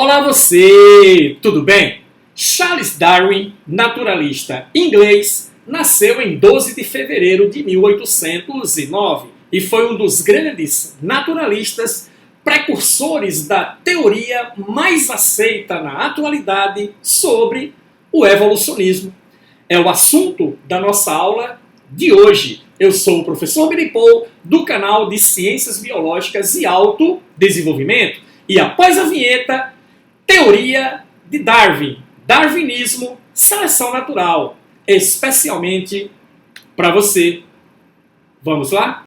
Olá você, tudo bem? Charles Darwin, naturalista inglês, nasceu em 12 de fevereiro de 1809 e foi um dos grandes naturalistas precursores da teoria mais aceita na atualidade sobre o evolucionismo. É o assunto da nossa aula de hoje. Eu sou o professor Billy Paul, do canal de Ciências Biológicas e Autodesenvolvimento. E após a vinheta, teoria de Darwin, darwinismo, seleção natural, especialmente para você. Vamos lá?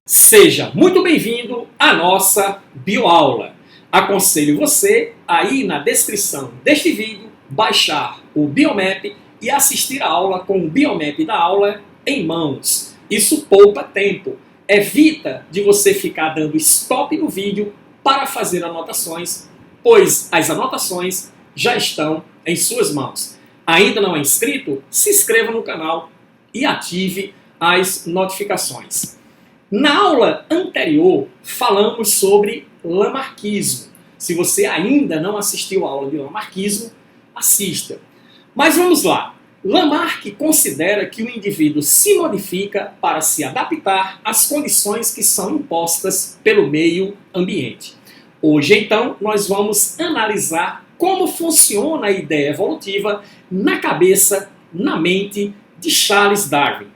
Seja muito bem-vindo à nossa bioaula. Aconselho você a ir na descrição deste vídeo, baixar o Biomap e assistir a aula com o Biomap da aula em mãos. Isso poupa tempo. Evita de você ficar dando stop no vídeo para fazer anotações, pois as anotações já estão em suas mãos. Ainda não é inscrito? Se inscreva no canal e ative as notificações. Na aula anterior, falamos sobre lamarquismo. Se você ainda não assistiu a aula de lamarquismo, assista. Mas vamos lá. Lamarck considera que o indivíduo se modifica para se adaptar às condições que são impostas pelo meio ambiente. Hoje, então, nós vamos analisar como funciona a ideia evolutiva na cabeça, na mente de Charles Darwin.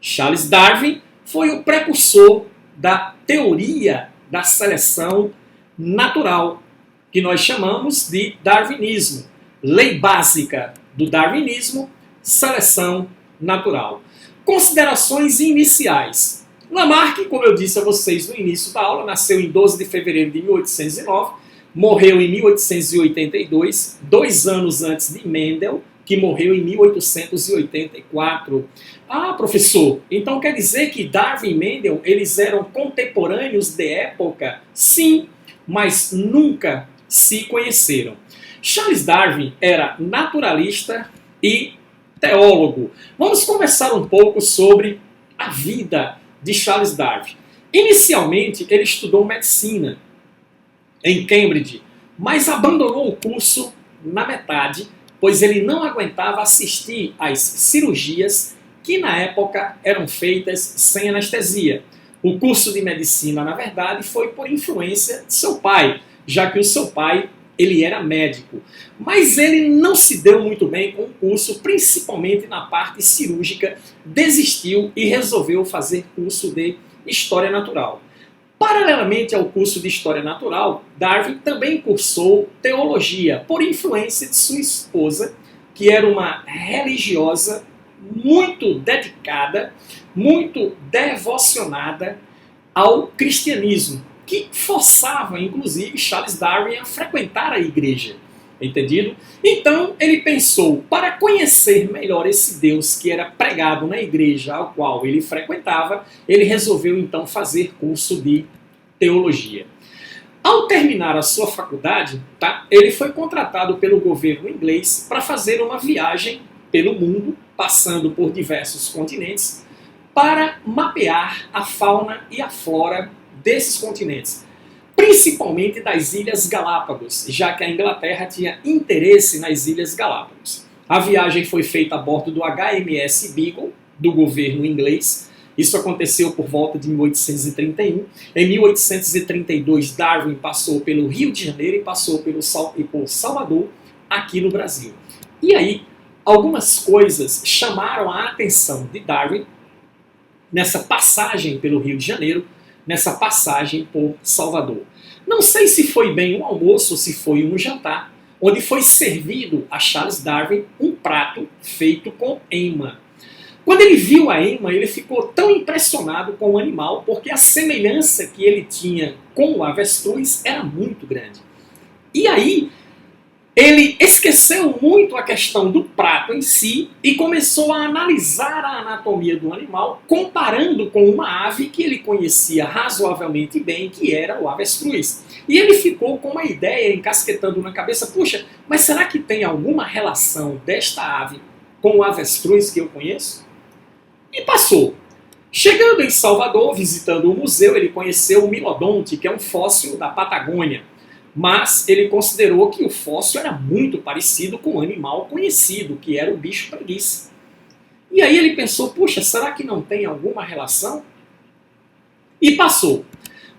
Charles Darwin foi o precursor da teoria da seleção natural, que nós chamamos de darwinismo. Lei básica do darwinismo, seleção natural. Considerações iniciais. Lamarck, como eu disse a vocês no início da aula, nasceu em 12 de fevereiro de 1809, morreu em 1882, 2 anos antes de Mendel, que morreu em 1884. Ah, professor, então quer dizer que Darwin e Mendel, eles eram contemporâneos de época? Sim, mas nunca se conheceram. Charles Darwin era naturalista e teólogo. Vamos conversar um pouco sobre a vida de Charles Darwin. Inicialmente, ele estudou medicina em Cambridge, mas abandonou o curso na metade, pois ele não aguentava assistir às cirurgias que na época eram feitas sem anestesia. O curso de medicina, na verdade, foi por influência de seu pai, já que o seu pai ele era médico. Mas ele não se deu muito bem com o curso, principalmente na parte cirúrgica, desistiu e resolveu fazer curso de História Natural. Paralelamente ao curso de História Natural, Darwin também cursou Teologia, por influência de sua esposa, que era uma religiosa muito dedicada, muito devocionada ao cristianismo, que forçava, inclusive, Charles Darwin a frequentar a igreja. Entendido? Então, ele pensou, para conhecer melhor esse Deus que era pregado na igreja ao qual ele frequentava, ele resolveu, então, fazer curso de teologia. Ao terminar a sua faculdade, ele foi contratado pelo governo inglês para fazer uma viagem pelo mundo, passando por diversos continentes, para mapear a fauna e a flora desses continentes, principalmente das Ilhas Galápagos, já que a Inglaterra tinha interesse nas Ilhas Galápagos. A viagem foi feita a bordo do HMS Beagle, do governo inglês. Isso aconteceu por volta de 1831. Em 1832, Darwin passou pelo Rio de Janeiro e passou por Salvador, aqui no Brasil. E aí, algumas coisas chamaram a atenção de Darwin nessa passagem pelo Rio de Janeiro, nessa passagem por Salvador. Não sei se foi bem um almoço ou se foi um jantar, onde foi servido a Charles Darwin um prato feito com ema. Quando ele viu a ema, ele ficou tão impressionado com o animal, porque a semelhança que ele tinha com o avestruz era muito grande. E aí, ele esqueceu muito a questão do prato em si e começou a analisar a anatomia do animal, comparando com uma ave que ele conhecia razoavelmente bem, que era o avestruz. E ele ficou com uma ideia encasquetando na cabeça, puxa, mas será que tem alguma relação desta ave com o avestruz que eu conheço? E passou. Chegando em Salvador, visitando o museu, ele conheceu o Milodonte, que é um fóssil da Patagônia. Mas ele considerou que o fóssil era muito parecido com um animal conhecido, que era o bicho preguiça. E aí ele pensou, puxa, será que não tem alguma relação? E passou.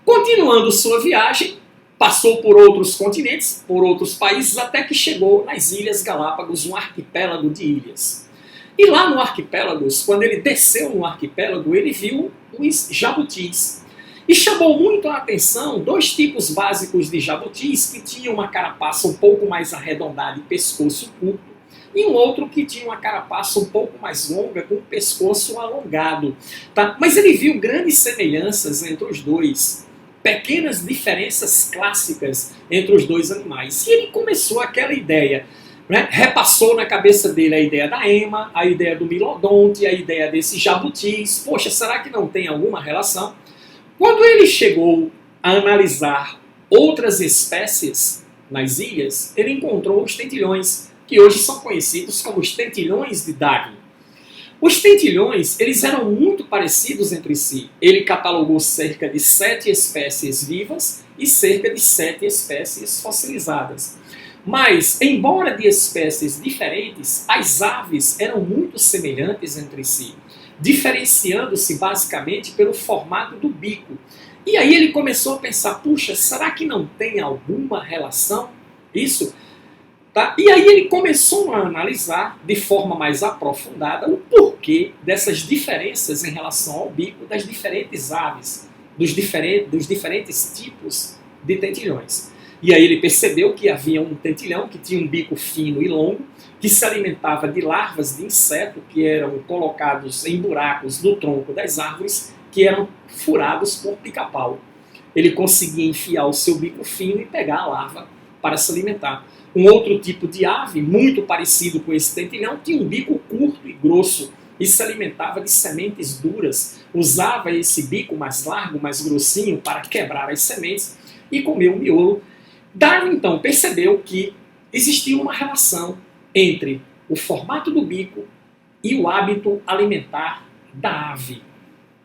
Continuando sua viagem, passou por outros continentes, por outros países, até que chegou nas Ilhas Galápagos, um arquipélago de ilhas. E lá no arquipélago, quando ele desceu no arquipélago, ele viu os jabutis. E chamou muito a atenção dois tipos básicos de jabutis, que tinham uma carapaça um pouco mais arredondada e pescoço curto, e um outro que tinha uma carapaça um pouco mais longa, com o pescoço alongado. Tá? Mas ele viu grandes semelhanças entre os dois, pequenas diferenças clássicas entre os dois animais. E ele começou aquela ideia, né? Repassou na cabeça dele a ideia da ema, a ideia do Milodonte, a ideia desses jabutis. Poxa, será que não tem alguma relação? Quando ele chegou a analisar outras espécies nas ilhas, ele encontrou os tentilhões, que hoje são conhecidos como os tentilhões de Darwin. Os tentilhões, eles eram muito parecidos entre si. Ele catalogou cerca de 7 espécies vivas e cerca de 7 espécies fossilizadas. Mas, embora de espécies diferentes, as aves eram muito semelhantes entre si, diferenciando-se basicamente pelo formato do bico. E aí ele começou a pensar, puxa, será que não tem alguma relação isso? Tá? E aí ele começou a analisar de forma mais aprofundada o porquê dessas diferenças em relação ao bico das diferentes aves, dos diferentes tipos de tentilhões. E aí ele percebeu que havia um tentilhão que tinha um bico fino e longo, que se alimentava de larvas de inseto que eram colocados em buracos no tronco das árvores, que eram furados por pica-pau. Ele conseguia enfiar o seu bico fino e pegar a larva para se alimentar. Um outro tipo de ave, muito parecido com esse tentilhão, tinha um bico curto e grosso e se alimentava de sementes duras. Usava esse bico mais largo, mais grossinho, para quebrar as sementes e comer o miolo. Darwin, então, percebeu que existia uma relação entre o formato do bico e o hábito alimentar da ave.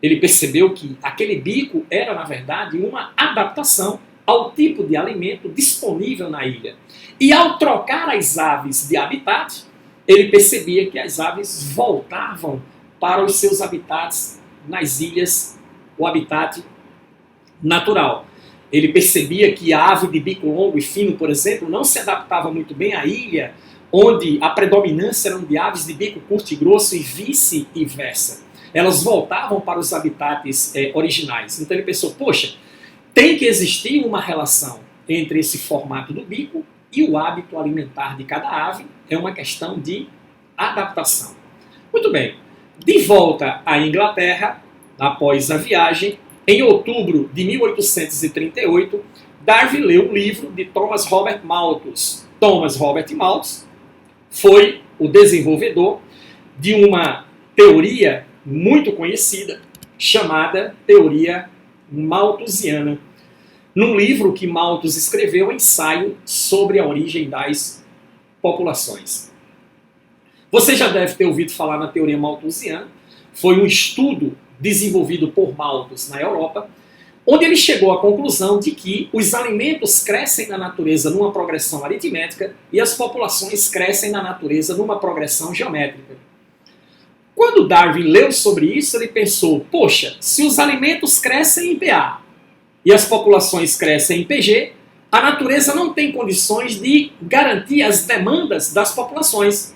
Ele percebeu que aquele bico era, na verdade, uma adaptação ao tipo de alimento disponível na ilha. E ao trocar as aves de habitat, ele percebia que as aves voltavam para os seus habitats nas ilhas, o habitat natural. Ele percebia que a ave de bico longo e fino, por exemplo, não se adaptava muito bem à ilha, onde a predominância eram de aves de bico curto e grosso e vice-versa. Elas voltavam para os habitats originais. Então ele pensou, poxa, tem que existir uma relação entre esse formato do bico e o hábito alimentar de cada ave. É uma questão de adaptação. Muito bem. De volta à Inglaterra, após a viagem, em outubro de 1838, Darwin leu o livro de Thomas Robert Malthus. Thomas Robert Malthus foi o desenvolvedor de uma teoria muito conhecida, chamada teoria malthusiana, num livro que Malthus escreveu, um ensaio sobre a origem das populações. Você já deve ter ouvido falar na teoria malthusiana. Foi um estudo desenvolvido por Malthus na Europa, onde ele chegou à conclusão de que os alimentos crescem na natureza numa progressão aritmética e as populações crescem na natureza numa progressão geométrica. Quando Darwin leu sobre isso, ele pensou, poxa, se os alimentos crescem em pA e as populações crescem em pG, a natureza não tem condições de garantir as demandas das populações.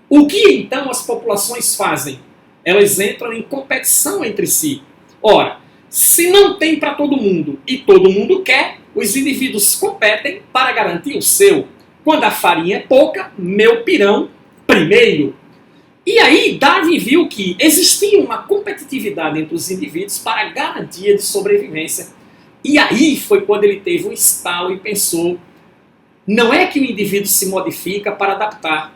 O que então as populações fazem? Elas entram em competição entre si. Ora, se não tem para todo mundo e todo mundo quer, os indivíduos competem para garantir o seu. Quando a farinha é pouca, meu pirão primeiro. E aí Darwin viu que existia uma competitividade entre os indivíduos para a garantia de sobrevivência. E aí foi quando ele teve um estalo e pensou, não é que o indivíduo se modifica para adaptar.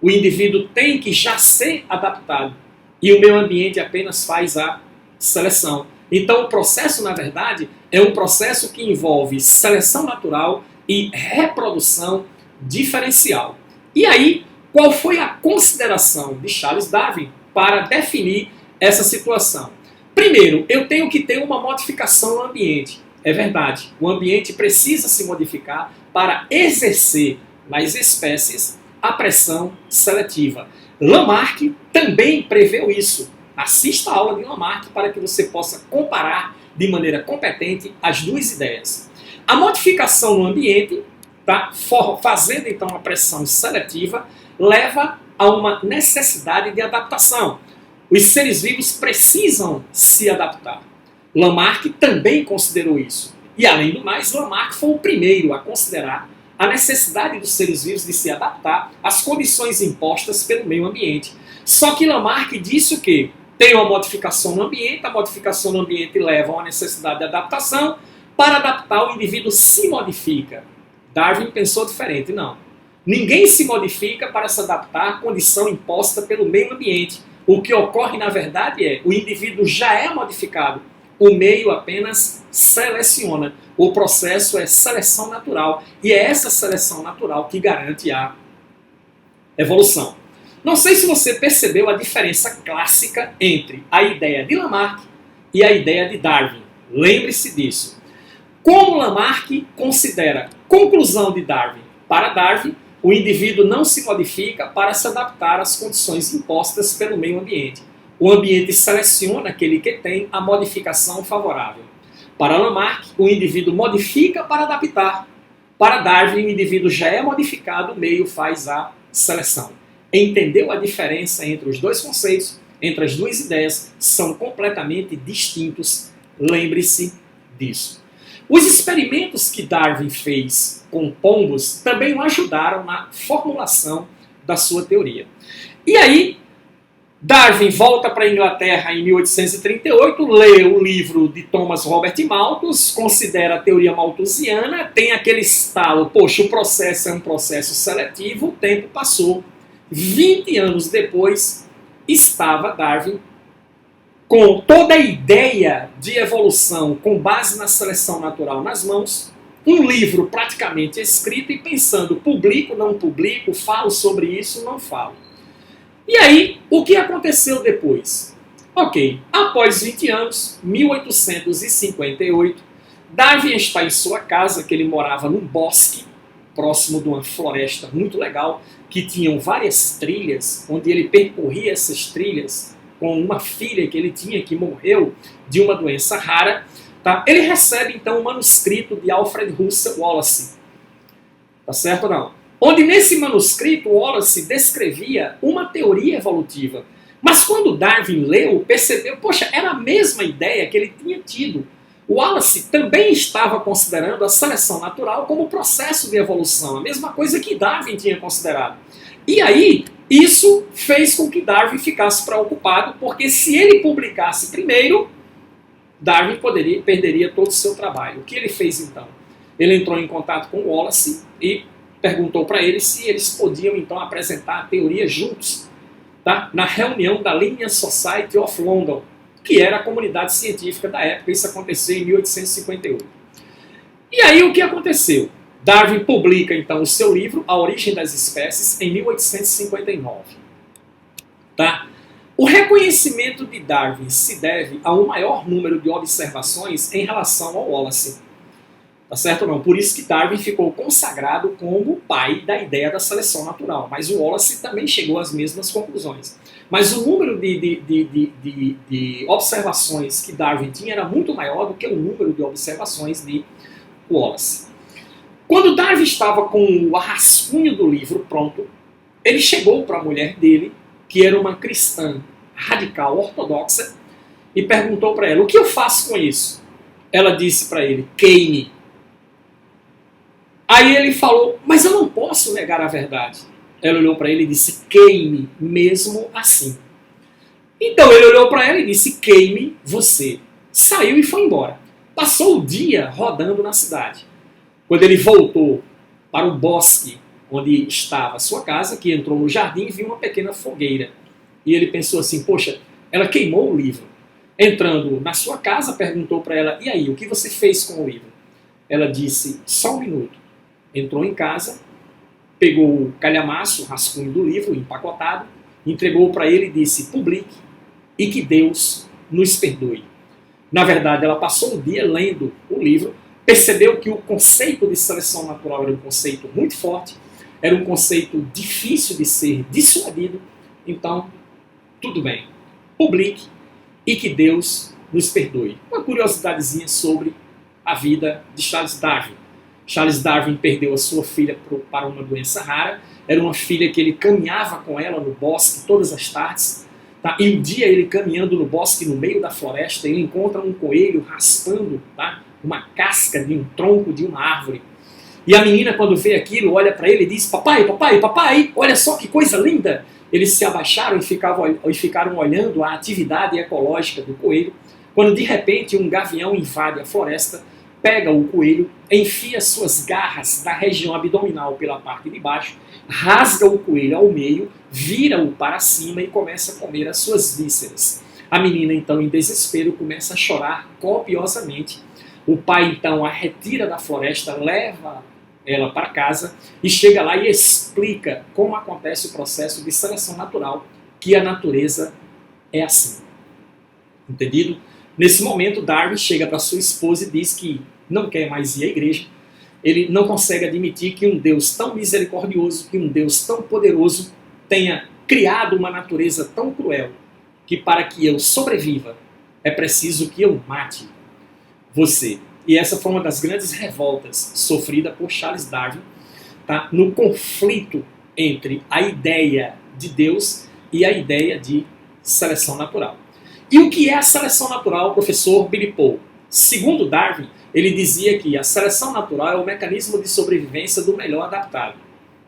O indivíduo tem que já ser adaptado. E o meio ambiente apenas faz a seleção. Então o processo, na verdade, é um processo que envolve seleção natural e reprodução diferencial. E aí Qual foi a consideração de Charles Darwin para definir essa situação? Primeiro, eu tenho que ter uma modificação no ambiente. É verdade, o ambiente precisa se modificar para exercer nas espécies a pressão seletiva. Lamarck também preveu isso. Assista a aula de Lamarck para que você possa comparar de maneira competente as duas ideias. A modificação no ambiente, tá, fazendo então a pressão seletiva, leva a uma necessidade de adaptação. Os seres vivos precisam se adaptar. Lamarck também considerou isso. E, além do mais, Lamarck foi o primeiro a considerar a necessidade dos seres vivos de se adaptar às condições impostas pelo meio ambiente. Só que Lamarck disse o quê? Tem uma modificação no ambiente, a modificação no ambiente leva a uma necessidade de adaptação. Para adaptar, o indivíduo se modifica. Darwin pensou diferente, não. Ninguém se modifica para se adaptar à condição imposta pelo meio ambiente. O que ocorre, na verdade, é o indivíduo já é modificado. O meio apenas seleciona. O processo é seleção natural. E é essa seleção natural que garante a evolução. Não sei se você percebeu a diferença clássica entre a ideia de Lamarck e a ideia de Darwin. Lembre-se disso. Como Lamarck considera conclusão de Darwin? Para Darwin, o indivíduo não se modifica para se adaptar às condições impostas pelo meio ambiente. O ambiente seleciona aquele que tem a modificação favorável. Para Lamarck, o indivíduo modifica para adaptar. Para Darwin, o indivíduo já é modificado, o meio faz a seleção. Entendeu a diferença entre os dois conceitos, entre as duas ideias? São completamente distintos. Lembre-se disso. Os experimentos que Darwin fez com pombos também o ajudaram na formulação da sua teoria. E aí, Darwin volta para a Inglaterra em 1838, lê o livro de Thomas Robert Malthus, considera a teoria malthusiana, tem aquele estalo, poxa, o processo é um processo seletivo, o tempo passou. 20 anos depois, estava Darwin com toda a ideia de evolução com base na seleção natural nas mãos, um livro praticamente escrito e pensando, publico, não publico, falo sobre isso, não falo. E aí, o que aconteceu depois? Ok, após 20 anos, 1858, Darwin está em sua casa, que ele morava num bosque, próximo de uma floresta muito legal, que tinham várias trilhas, onde ele percorria essas trilhas com uma filha que ele tinha, que morreu de uma doença rara. Tá? Ele recebe, então, um manuscrito de Alfred Russel Wallace. Tá certo ou não? Onde, nesse manuscrito, Wallace descrevia uma teoria evolutiva. Mas quando Darwin leu, percebeu, poxa, era a mesma ideia que ele tinha tido. Wallace também estava considerando a seleção natural como processo de evolução, a mesma coisa que Darwin tinha considerado. E aí, isso fez com que Darwin ficasse preocupado, porque se ele publicasse primeiro, Darwin perderia todo o seu trabalho. O que ele fez então? Ele entrou em contato com Wallace e perguntou para ele se eles podiam então apresentar a teoria juntos, tá? Na reunião da Linnean Society of London, que era a comunidade científica da época. Isso aconteceu em 1858. E aí o que aconteceu? Darwin publica então o seu livro A Origem das Espécies em 1859. Tá? O reconhecimento de Darwin se deve a um maior número de observações em relação ao Wallace. Tá certo ou não? Por isso que Darwin ficou consagrado como o pai da ideia da seleção natural. Mas o Wallace também chegou às mesmas conclusões. Mas o número de observações que Darwin tinha era muito maior do que o número de observações de Wallace. Quando Darwin estava com o rascunho do livro pronto, ele chegou para a mulher dele, que era uma cristã radical ortodoxa, e perguntou para ela, o que eu faço com isso? Ela disse para ele, queime. Aí ele falou, mas eu não posso negar a verdade. Ela olhou para ele e disse, queime mesmo assim. Então ele olhou para ela e disse, queime você. Saiu e foi embora. Passou o dia rodando na cidade. Quando ele voltou para o bosque onde estava a sua casa, que entrou no jardim, viu uma pequena fogueira. E ele pensou assim, poxa, ela queimou o livro. Entrando na sua casa, perguntou para ela, e aí, o que você fez com o livro? Ela disse, só um minuto. Entrou em casa, pegou o calhamaço, o rascunho do livro, empacotado, entregou para ele e disse: publique e que Deus nos perdoe. Na verdade, ela passou o dia lendo o livro, percebeu que o conceito de seleção natural era um conceito muito forte, era um conceito difícil de ser dissuadido. Então, tudo bem, publique e que Deus nos perdoe. Uma curiosidadezinha sobre a vida de Charles Darwin. Charles Darwin perdeu a sua filha para uma doença rara. Era uma filha que ele caminhava com ela no bosque todas as tardes. Tá? E um dia ele caminhando no bosque, no meio da floresta, ele encontra um coelho raspando, tá, uma casca de um tronco de uma árvore. E a menina, quando vê aquilo, olha para ele e diz: papai, papai, papai, olha só que coisa linda. Eles se abaixaram e ficaram olhando a atividade ecológica do coelho, quando de repente um gavião invade a floresta, pega o coelho, enfia suas garras da região abdominal pela parte de baixo, rasga o coelho ao meio, vira-o para cima e começa a comer as suas vísceras. A menina, então, em desespero, começa a chorar copiosamente. O pai, então, a retira da floresta, leva ela para casa e chega lá e explica como acontece o processo de seleção natural, que a natureza é assim. Entendido? Nesse momento, Darwin chega para sua esposa e diz que não quer mais ir à igreja. Ele não consegue admitir que um Deus tão misericordioso, que um Deus tão poderoso tenha criado uma natureza tão cruel, que para que eu sobreviva é preciso que eu mate você. E essa foi uma das grandes revoltas sofrida por Charles Darwin, tá? No conflito entre a ideia de Deus e a ideia de seleção natural. E o que é a seleção natural, professor Billy Paul? Segundo Darwin, ele dizia que a seleção natural é o mecanismo de sobrevivência do melhor adaptado.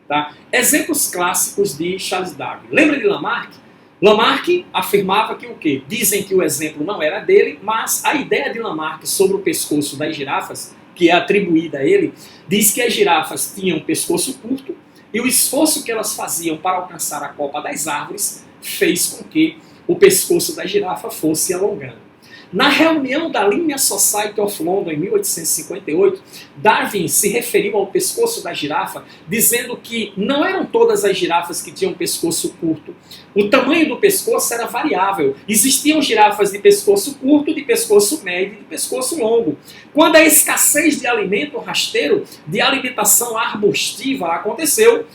Tá? Exemplos clássicos de Charles Darwin. Lembra de Lamarck? Lamarck afirmava que o quê? Dizem que o exemplo não era dele, mas a ideia de Lamarck sobre o pescoço das girafas, que é atribuída a ele, diz que as girafas tinham um pescoço curto e o esforço que elas faziam para alcançar a copa das árvores fez com que o pescoço da girafa fosse alongando. Na reunião da Linnean Society of London, em 1858, Darwin se referiu ao pescoço da girafa, dizendo que não eram todas as girafas que tinham pescoço curto. O tamanho do pescoço era variável. Existiam girafas de pescoço curto, de pescoço médio e de pescoço longo. Quando a escassez de alimento rasteiro, de alimentação arbustiva aconteceu,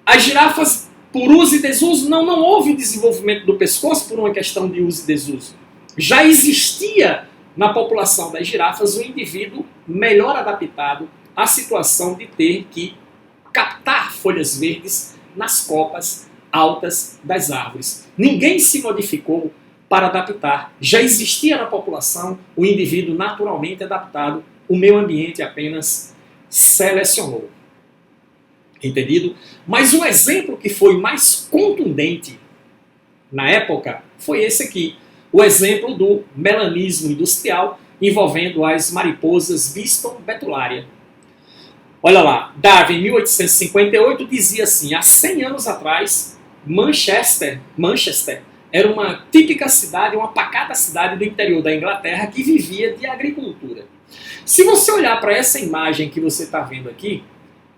as girafas, por uso e desuso, não houve o desenvolvimento do pescoço por uma questão de uso e desuso. Já existia na população das girafas um indivíduo melhor adaptado à situação de ter que captar folhas verdes nas copas altas das árvores. Ninguém se modificou para adaptar. Já existia na população o indivíduo naturalmente adaptado. O meio ambiente apenas selecionou. Entendido? Mas o exemplo que foi mais contundente na época foi esse aqui. O exemplo do melanismo industrial envolvendo as mariposas Biston betularia. Olha lá, Darwin, em 1858, dizia assim: há 100 anos atrás, Manchester era uma típica cidade, uma pacata cidade do interior da Inglaterra que vivia de agricultura. Se você olhar para essa imagem que você está vendo aqui,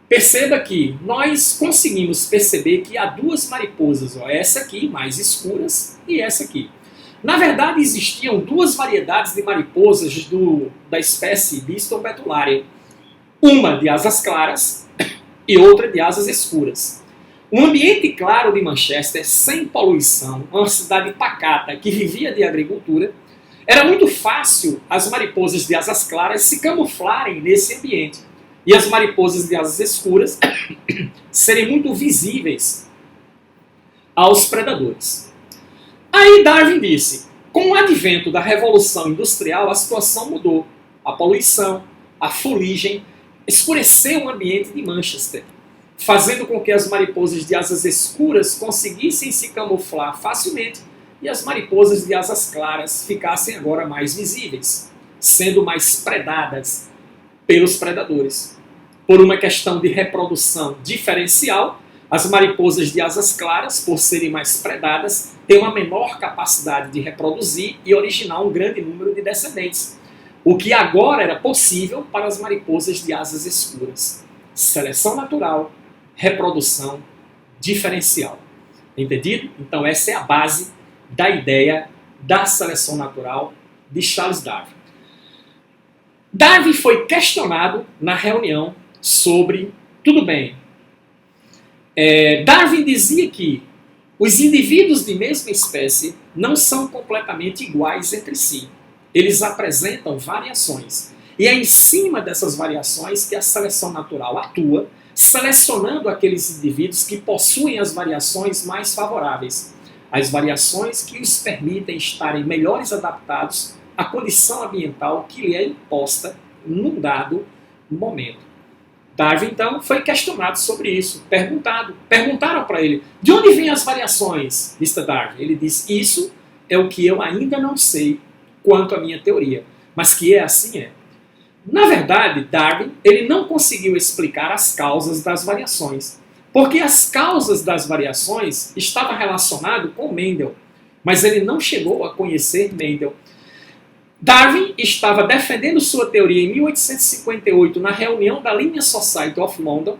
perceba que nós conseguimos perceber que há duas mariposas, ó, essa aqui, mais escuras, e essa aqui. Na verdade, existiam duas variedades de mariposas da espécie Biston betularia. Uma de asas claras e outra de asas escuras. Um ambiente claro de Manchester, sem poluição, uma cidade pacata que vivia de agricultura, era muito fácil as mariposas de asas claras se camuflarem nesse ambiente e as mariposas de asas escuras serem muito visíveis aos predadores. Aí Darwin disse: com o advento da Revolução Industrial, a situação mudou. A poluição, a fuligem, escureceu o ambiente de Manchester, fazendo com que as mariposas de asas escuras conseguissem se camuflar facilmente e as mariposas de asas claras ficassem agora mais visíveis, sendo mais predadas pelos predadores. Por uma questão de reprodução diferencial, as mariposas de asas claras, por serem mais predadas, têm uma menor capacidade de reproduzir e originar um grande número de descendentes, o que agora era possível para as mariposas de asas escuras. Seleção natural, reprodução diferencial. Entendido? Então essa é a base da ideia da seleção natural de Charles Darwin. Darwin foi questionado na reunião sobre, tudo bem, Darwin dizia que os indivíduos de mesma espécie não são completamente iguais entre si. Eles apresentam variações. E é em cima dessas variações que a seleção natural atua, selecionando aqueles indivíduos que possuem as variações mais favoráveis, as variações que os permitem estarem melhores adaptados à condição ambiental que lhe é imposta num dado momento. Darwin, então, foi questionado sobre isso, perguntaram para ele, de onde vêm as variações, Mr. Darwin? Ele disse, isso é o que eu ainda não sei quanto à minha teoria, mas que é assim é. Na verdade, Darwin ele não conseguiu explicar as causas das variações, porque as causas das variações estavam relacionadas com Mendel, mas ele não chegou a conhecer Mendel. Darwin estava defendendo sua teoria em 1858 na reunião da Linnean Society of London.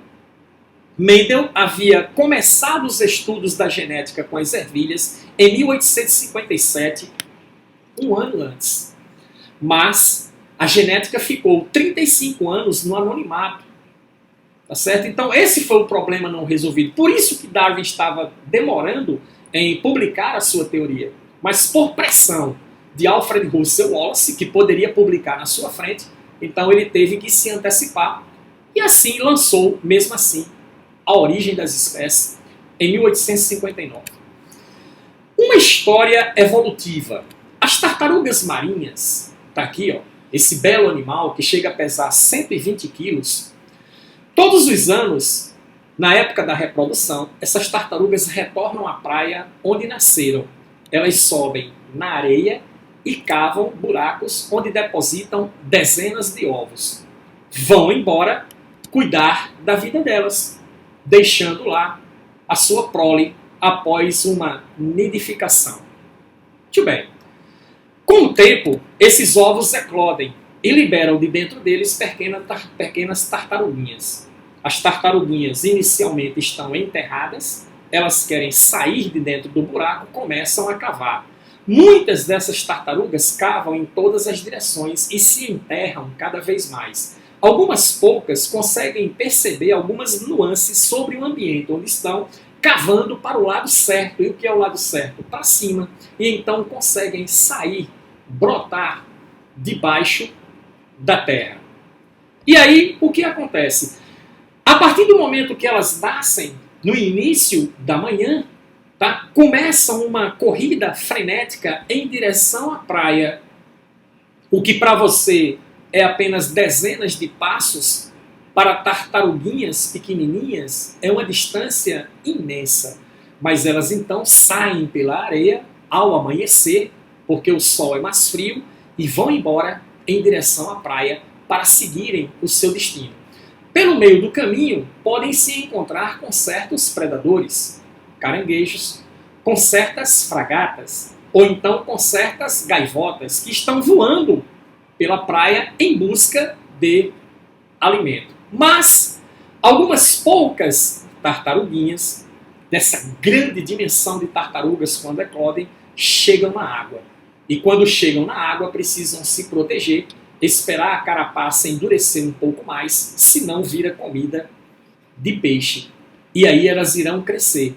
Mendel havia começado os estudos da genética com as ervilhas em 1857, um ano antes. Mas a genética ficou 35 anos no anonimato. Tá certo? Então esse foi o problema não resolvido. Por isso que Darwin estava demorando em publicar a sua teoria. Mas por pressão de Alfred Russel Wallace, que poderia publicar na sua frente, então ele teve que se antecipar e assim lançou, mesmo assim, A Origem das Espécies, em 1859. Uma história evolutiva. As tartarugas marinhas, tá aqui, ó, esse belo animal que chega a pesar 120 quilos, todos os anos, na época da reprodução, essas tartarugas retornam à praia onde nasceram. Elas sobem na areia e cavam buracos onde depositam dezenas de ovos. Vão embora cuidar da vida delas, deixando lá a sua prole após uma nidificação. Muito bem. Com o tempo, esses ovos eclodem e liberam de dentro deles pequenas tartaruguinhas. As tartaruguinhas inicialmente estão enterradas, elas querem sair de dentro do buraco, começam a cavar. Muitas dessas tartarugas cavam em todas as direções e se enterram cada vez mais. Algumas poucas conseguem perceber algumas nuances sobre o ambiente onde estão, cavando para o lado certo. E o que é o lado certo? Para cima. E então conseguem sair, brotar debaixo da terra. E aí, o que acontece? A partir do momento que elas nascem, no início da manhã, tá? Começam uma corrida frenética em direção à praia, o que para você é apenas dezenas de passos, para tartaruguinhas pequenininhas é uma distância imensa. Mas elas então saem pela areia ao amanhecer, porque o sol é mais frio, e vão embora em direção à praia para seguirem o seu destino. Pelo meio do caminho, podem se encontrar com certos predadores, caranguejos, com certas fragatas, ou então com certas gaivotas que estão voando pela praia em busca de alimento. Mas algumas poucas tartaruguinhas, dessa grande dimensão de tartarugas quando eclodem, chegam na água. E quando chegam na água, precisam se proteger, esperar a carapaça endurecer um pouco mais, senão vira comida de peixe. E aí elas irão crescer,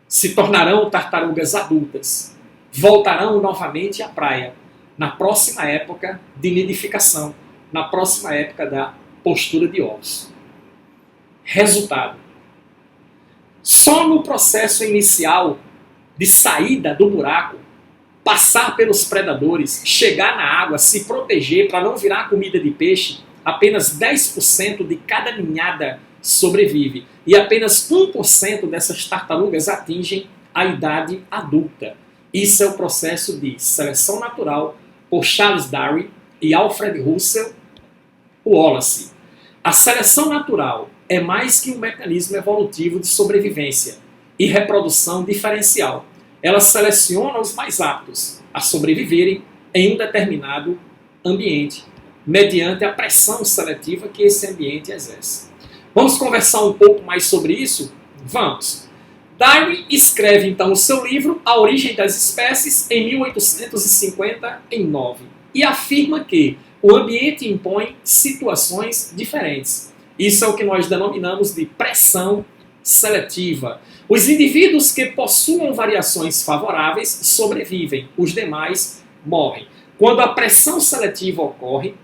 se tornarão tartarugas adultas, voltarão novamente à praia, na próxima época de nidificação, na próxima época da postura de ovos. Resultado: só no processo inicial de saída do buraco, passar pelos predadores, chegar na água, se proteger para não virar comida de peixe, apenas 10% de cada ninhada sobrevive. E apenas 1% dessas tartarugas atingem a idade adulta. Isso é o processo de seleção natural por Charles Darwin e Alfred Russel Wallace. A seleção natural é mais que um mecanismo evolutivo de sobrevivência e reprodução diferencial. Ela seleciona os mais aptos a sobreviverem em um determinado ambiente, mediante a pressão seletiva que esse ambiente exerce. Vamos conversar um pouco mais sobre isso? Vamos! Darwin escreve então o seu livro A Origem das Espécies em 1859 e afirma que o ambiente impõe situações diferentes. Isso é o que nós denominamos de pressão seletiva. Os indivíduos que possuam variações favoráveis sobrevivem, os demais morrem. Quando a pressão seletiva ocorre,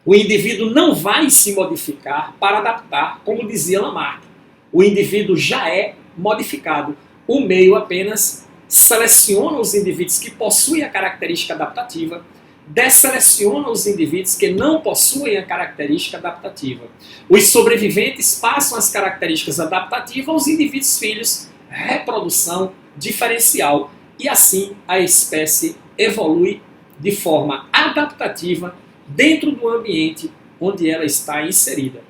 o indivíduo não vai se modificar para adaptar, como dizia Lamarck. O indivíduo já é modificado. O meio apenas seleciona os indivíduos que possuem a característica adaptativa, desseleciona os indivíduos que não possuem a característica adaptativa. Os sobreviventes passam as características adaptativas aos indivíduos filhos, reprodução diferencial, e assim a espécie evolui de forma adaptativa dentro do ambiente onde ela está inserida.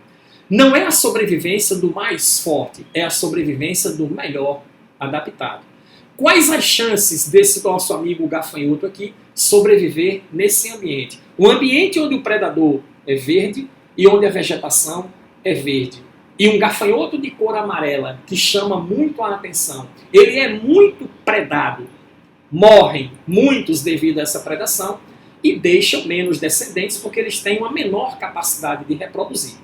Não é a sobrevivência do mais forte, é a sobrevivência do melhor adaptado. Quais as chances desse nosso amigo gafanhoto aqui sobreviver nesse ambiente? Um ambiente onde o predador é verde e onde a vegetação é verde. E um gafanhoto de cor amarela que chama muito a atenção. Ele é muito predado. Morrem muitos devido a essa predação e deixam menos descendentes porque eles têm uma menor capacidade de reproduzir.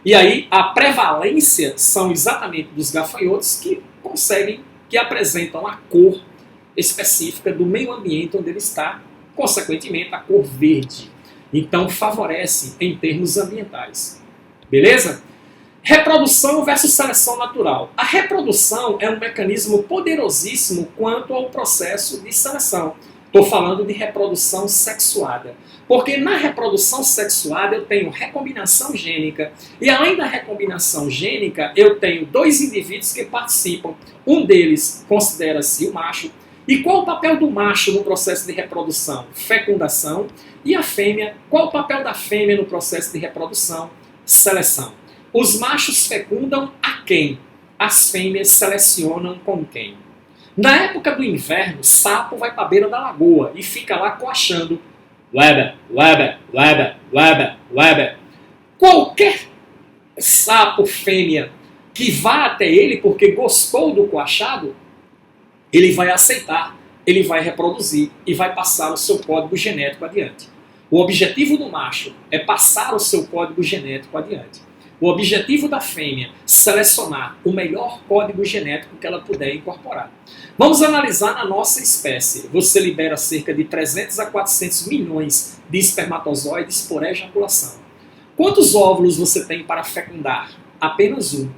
E aí a prevalência são exatamente dos gafanhotos que conseguem, que apresentam a cor específica do meio ambiente onde ele está, consequentemente a cor verde. Então favorece em termos ambientais. Beleza? Reprodução versus seleção natural. A reprodução é um mecanismo poderosíssimo quanto ao processo de seleção. Estou falando de reprodução sexuada. Porque na reprodução sexuada eu tenho recombinação gênica. E além da recombinação gênica, eu tenho dois indivíduos que participam. Um deles considera-se o macho. E qual o papel do macho no processo de reprodução? Fecundação. E a fêmea, qual o papel da fêmea no processo de reprodução? Seleção. Os machos fecundam a quem? As fêmeas selecionam com quem? Na época do inverno, sapo vai para a beira da lagoa e fica lá coachando. Weber, Weber, Weber, Weber, Weber. Qualquer sapo fêmea que vá até ele porque gostou do coachado, ele vai aceitar, ele vai reproduzir e vai passar o seu código genético adiante. O objetivo do macho é passar o seu código genético adiante. O objetivo da fêmea, selecionar o melhor código genético que ela puder incorporar. Vamos analisar na nossa espécie. Você libera cerca de 300 a 400 milhões de espermatozoides por ejaculação. Quantos óvulos você tem para fecundar? Apenas um.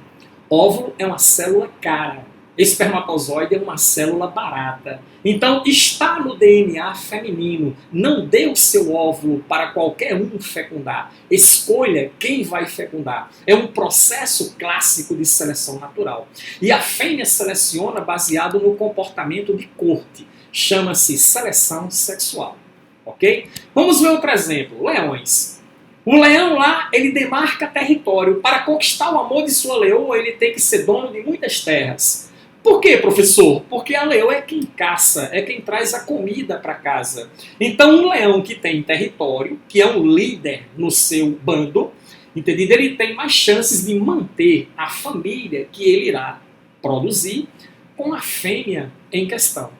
Óvulo é uma célula cara. Espermatozoide é uma célula barata. Então está no DNA feminino. Não dê o seu óvulo para qualquer um fecundar. Escolha quem vai fecundar. É um processo clássico de seleção natural. E a fêmea seleciona baseado no comportamento de corte. Chama-se seleção sexual. Ok? Vamos ver outro exemplo. Leões. O leão lá, ele demarca território. Para conquistar o amor de sua leoa, ele tem que ser dono de muitas terras. Por quê, professor? Porque a leoa é quem caça, é quem traz a comida para casa. Então, um leão que tem território, que é um líder no seu bando, entendido? Ele tem mais chances de manter a família que ele irá produzir com a fêmea em questão.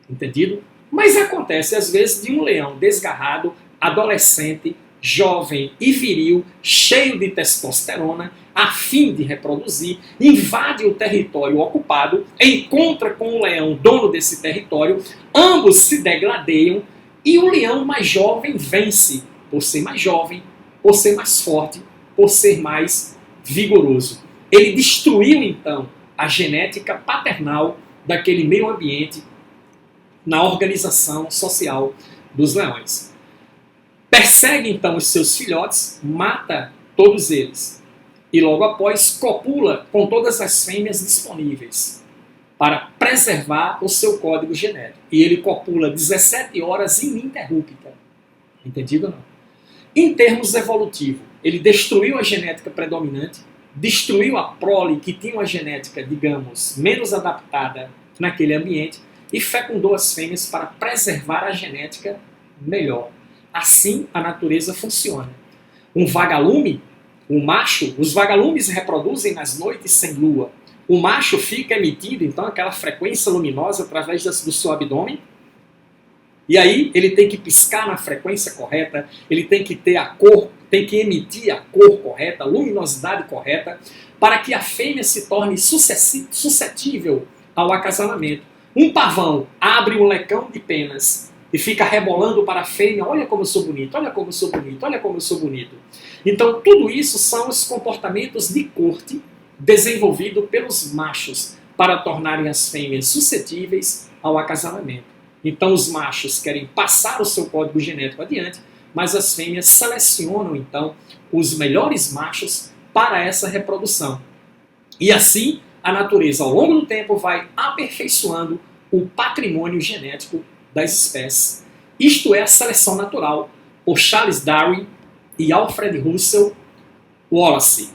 Entendido? Mas acontece, às vezes, de um leão desgarrado, adolescente, jovem e viril, cheio de testosterona, a fim de reproduzir, invade o território ocupado, encontra com o leão dono desse território, ambos se degladeiam e o leão mais jovem vence, por ser mais jovem, por ser mais forte, por ser mais vigoroso. Ele destruiu então a genética paternal daquele meio ambiente na organização social dos leões. Persegue então os seus filhotes, mata todos eles e logo após copula com todas as fêmeas disponíveis para preservar o seu código genético. E ele copula 17 horas ininterrupta. Entendido ou não? Em termos evolutivos, ele destruiu a genética predominante, destruiu a prole que tinha uma genética, digamos, menos adaptada naquele ambiente e fecundou as fêmeas para preservar a genética melhor. Assim a natureza funciona. Um vagalume O macho, os vagalumes reproduzem nas noites sem lua. O macho fica emitindo, então, aquela frequência luminosa através do seu abdômen. E aí ele tem que piscar na frequência correta, ele tem que ter a cor, tem que emitir a cor correta, a luminosidade correta, para que a fêmea se torne suscetível ao acasalamento. Um pavão abre um lecão de penas e fica rebolando para a fêmea: olha como eu sou bonito, olha como eu sou bonito, olha como eu sou bonito. Então tudo isso são os comportamentos de corte desenvolvidos pelos machos para tornarem as fêmeas suscetíveis ao acasalamento. Então os machos querem passar o seu código genético adiante, mas as fêmeas selecionam então os melhores machos para essa reprodução. E assim a natureza ao longo do tempo vai aperfeiçoando o patrimônio genético das espécies. Isto é a seleção natural por Charles Darwin e Alfred Russel Wallace.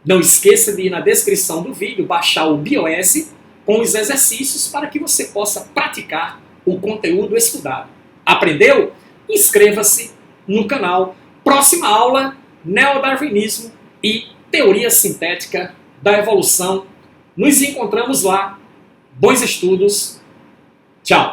Não esqueça de ir na descrição do vídeo baixar o Bioese com os exercícios para que você possa praticar o conteúdo estudado. Aprendeu? Inscreva-se no canal. Próxima aula, Neodarwinismo e Teoria Sintética da Evolução. Nos encontramos lá. Bons estudos. Tchau.